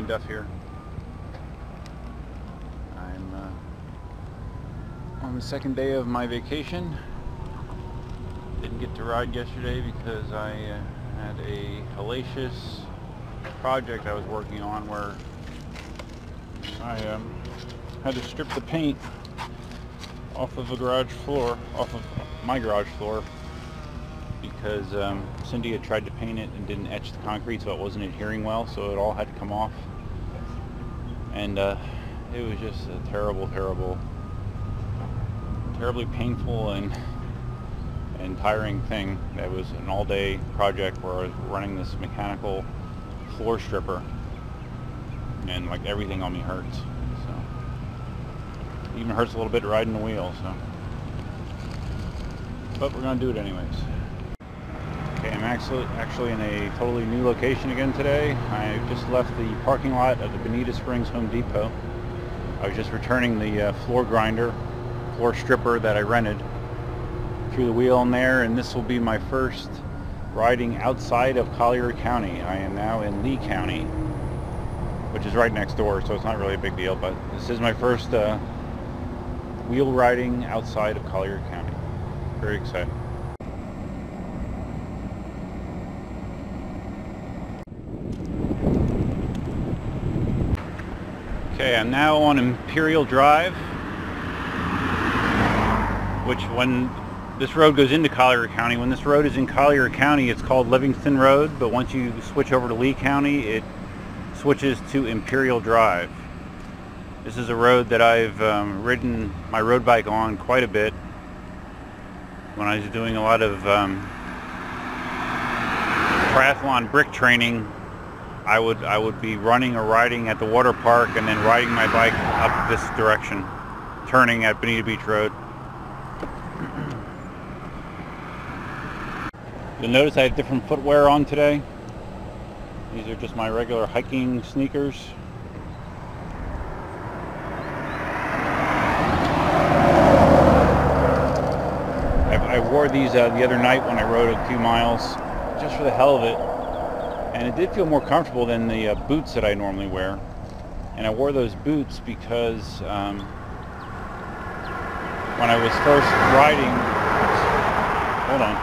Duff here. I'm on the second day of my vacation. Didn't get to ride yesterday because I had a hellacious project I was working on where I had to strip the paint off of a garage floor, off of my garage floor, because Cindy had tried to paint it and didn't etch the concrete, so it wasn't adhering well, so it all had to come off. And it was just a terribly painful and tiring thing. That was an all-day project where I was running this mechanical floor stripper, and like everything on me hurts. So it even hurts a little bit riding the wheel. So, but we're gonna do it anyways. Okay, I'm actually in a totally new location again today. I just left the parking lot of the Bonita Springs Home Depot. I was just returning the floor stripper that I rented. Threw the wheel in there, and this will be my first riding outside of Collier County. I am now in Lee County, which is right next door, so it's not really a big deal, but this is my first wheel riding outside of Collier County. Very excited. Okay, I'm now on Imperial Drive, which when this road goes into Collier County, when this road is in Collier County, it's called Livingston Road, but once you switch over to Lee County, it switches to Imperial Drive. This is a road that I've ridden my road bike on quite a bit when I was doing a lot of triathlon brick training. I would be running or riding at the water park and then riding my bike up this direction, turning at Bonita Beach Road. You'll notice I have different footwear on today. These are just my regular hiking sneakers. I wore these the other night when I rode a few miles, just for the hell of it. And it did feel more comfortable than the boots that I normally wear. And I wore those boots because when I was first riding, hold on.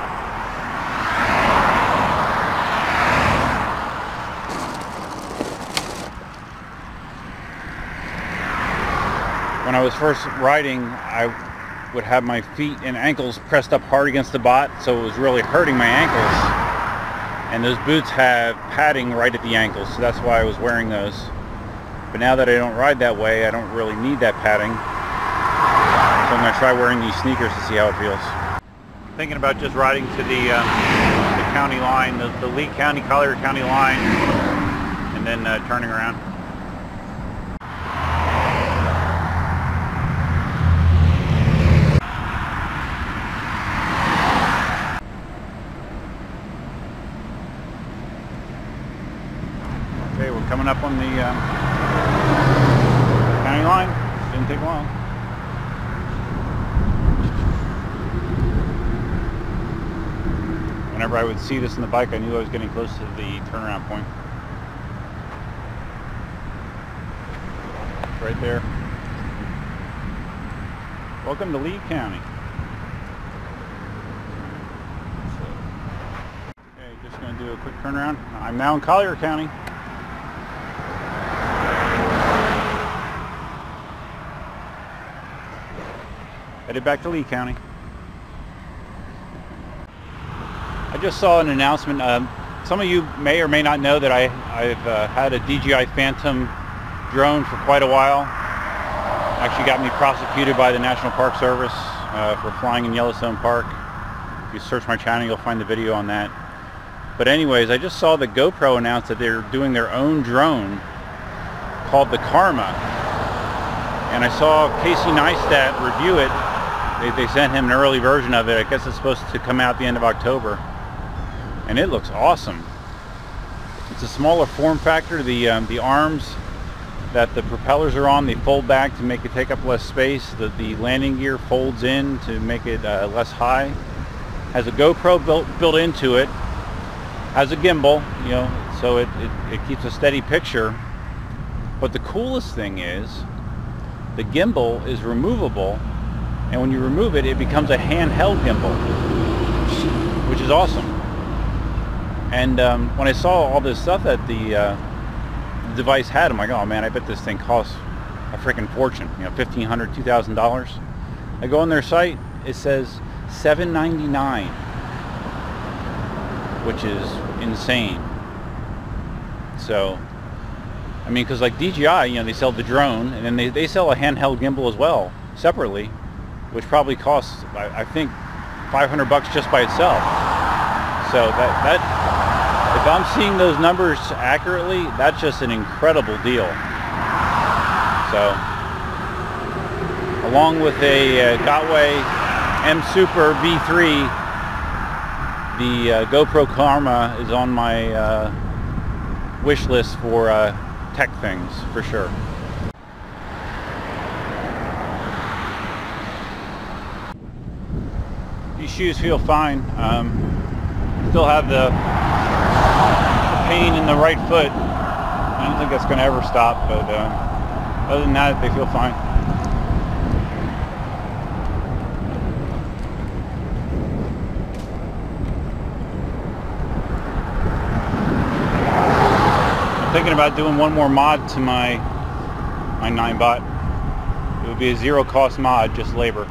When I was first riding, I would have my feet and ankles pressed up hard against the bot, so it was really hurting my ankles. And those boots have padding right at the ankles, so that's why I was wearing those. But now that I don't ride that way, I don't really need that padding. So I'm going to try wearing these sneakers to see how it feels. Thinking about just riding to the county line, the Lee County, Collier County line, and then turning around. Okay, we're coming up on the county line. Didn't take long. Whenever I would see this in the bike, I knew I was getting close to the turnaround point. It's right there. Welcome to Lee County. Okay, just going to do a quick turnaround. I'm now in Collier County. Headed back to Lee County. I just saw an announcement. Some of you may or may not know that I've had a DJI Phantom drone for quite a while. Actually got me prosecuted by the National Park Service for flying in Yellowstone Park. If you search my channel, you'll find the video on that. But anyways, I just saw the GoPro announce that they're doing their own drone called the Karma. And I saw Casey Neistat review it. They sent him an early version of it. I guess it's supposed to come out the end of October. And it looks awesome. It's a smaller form factor. The arms that the propellers are on, they fold back to make it take up less space. The landing gear folds in to make it less high. Has a GoPro built into it. Has a gimbal, you know, so it keeps a steady picture. But the coolest thing is the gimbal is removable, and when you remove it, it becomes a handheld gimbal, which is awesome. And when I saw all this stuff that the device had, I'm like, oh man, I bet this thing costs a freaking fortune, you know, $1,500, $2,000. I go on their site, it says $799, which is insane. So, I mean, because like DJI, you know, they sell the drone, and then they sell a handheld gimbal as well, separately, which probably costs, I think, $500 just by itself. So that if I'm seeing those numbers accurately, that's just an incredible deal. So, along with a Gotway M Super V3, the GoPro Karma is on my wish list for tech things, for sure. These shoes feel fine. Still have the pain in the right foot. I don't think that's going to ever stop, but other than that, they feel fine. I'm thinking about doing one more mod to my Ninebot. It would be a zero-cost mod, just labor,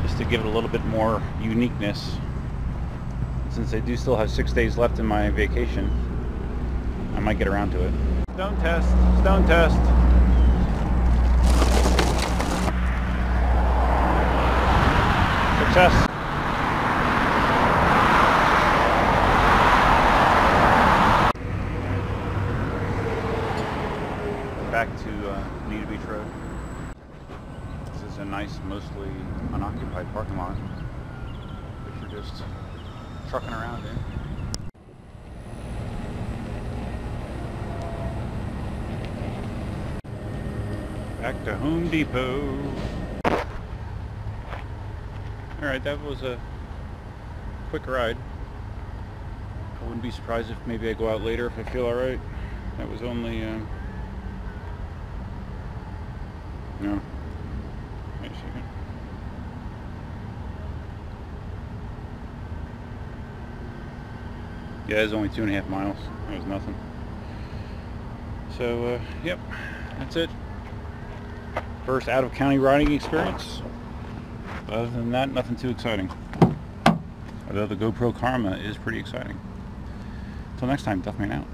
just to give it a little bit more uniqueness. Since I do still have 6 days left in my vacation, I might get around to it. Stone test, stone test. Success. Back to Ninebot Road. This is a nice, mostly unoccupied parking lot, which we're just trucking around in. Back to Home Depot. Alright, that was a quick ride. I wouldn't be surprised if maybe I go out later if I feel alright. That was only no. Wait a second. Yeah, it was only 2.5 miles. That was nothing. So, yep, that's it. First out-of-county riding experience. Other than that, nothing too exciting. Although the GoPro Karma is pretty exciting. Until next time, Duffman out.